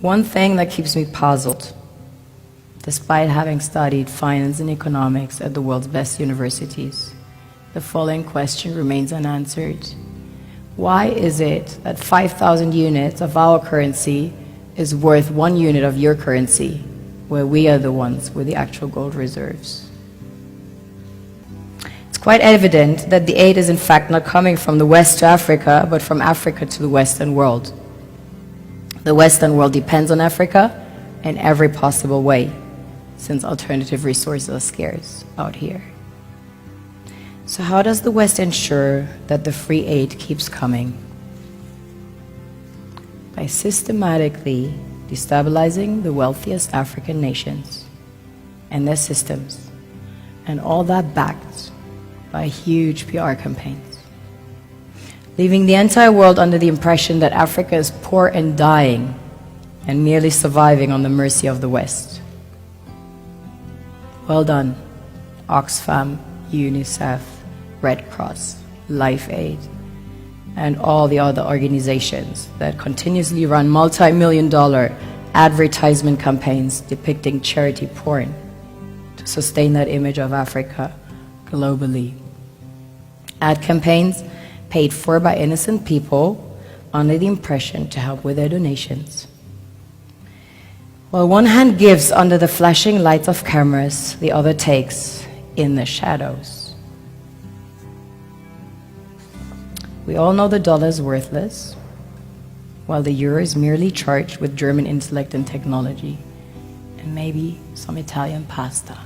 One thing that keeps me puzzled, despite having studied finance and economics at the world's best universities, the following question remains unanswered. Why is it that 5,000 units of our currency is worth 1 unit of your currency, where we are the ones with the actual gold reserves? It's quite evident that the aid is in fact not coming from the West to Africa, but from Africa to the Western world. The Western world depends on Africa in every possible way, since alternative resources are scarce out here. So how does the West ensure that the free aid keeps coming? By systematically destabilizing the wealthiest African nations and their systems, and all that backed by huge PR campaigns, leaving the entire world under the impression that Africa is poor and dying and merely surviving on the mercy of the West. Well done, Oxfam, UNICEF, Red Cross, Life Aid, and all the other organizations that continuously run multi-million-dollar advertisement campaigns depicting charity porn to sustain that image of Africa globally. Ad campaigns paid for by innocent people under the impression to help with their donations. While one hand gives under the flashing lights of cameras, the other takes in the shadows. We all know the dollar is worthless, while the euro is merely charged with German intellect and technology, and maybe some Italian pasta.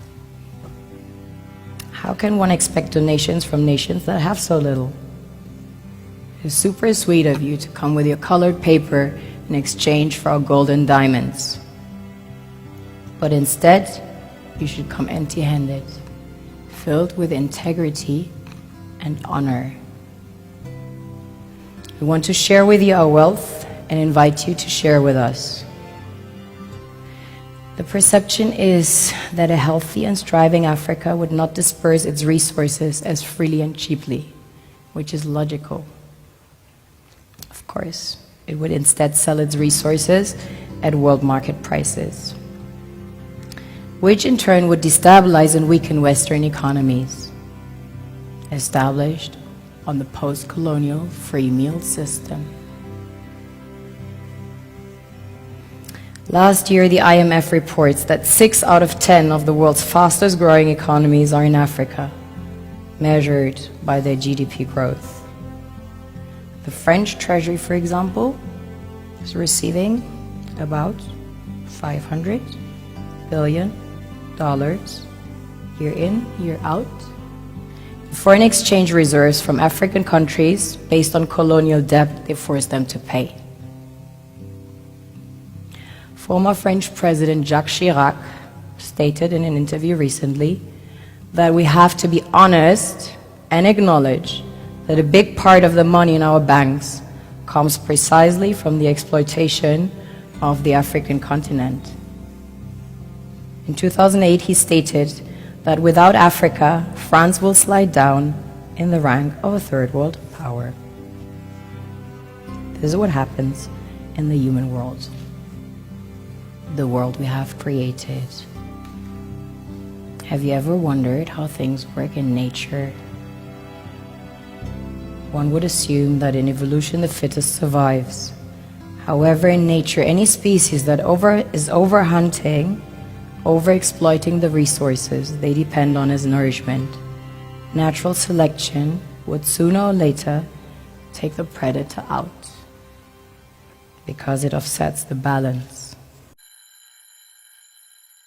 How can one expect donations from nations that have so little? It's super sweet of you to come with your colored paper in exchange for our gold and diamonds. But instead, you should come empty-handed, filled with integrity and honor. We want to share with you our wealth and invite you to share with us. The perception is that a healthy and striving Africa would not disperse its resources as freely and cheaply, which is logical. Of course, it would instead sell its resources at world market prices, which in turn would destabilize and weaken Western economies, established on the post-colonial free meal system. Last year, the IMF reports that 6 out of 10 of the world's fastest growing economies are in Africa, measured by their GDP growth. The French Treasury, for example, is receiving about $500 billion year in, year out, in foreign exchange reserves from African countries based on colonial debt they forced them to pay. Former French President Jacques Chirac stated in an interview recently that we have to be honest and acknowledge that a big part of the money in our banks comes precisely from the exploitation of the African continent. In 2008, he stated that without Africa, France will slide down in the rank of a third world power. This is what happens in the human world, the world we have created. Have you ever wondered how things work in nature? One would assume that in evolution the fittest survives. However, in nature, any species that is overhunting, overexploiting the resources they depend on as nourishment, natural selection would sooner or later take the predator out, because it offsets the balance.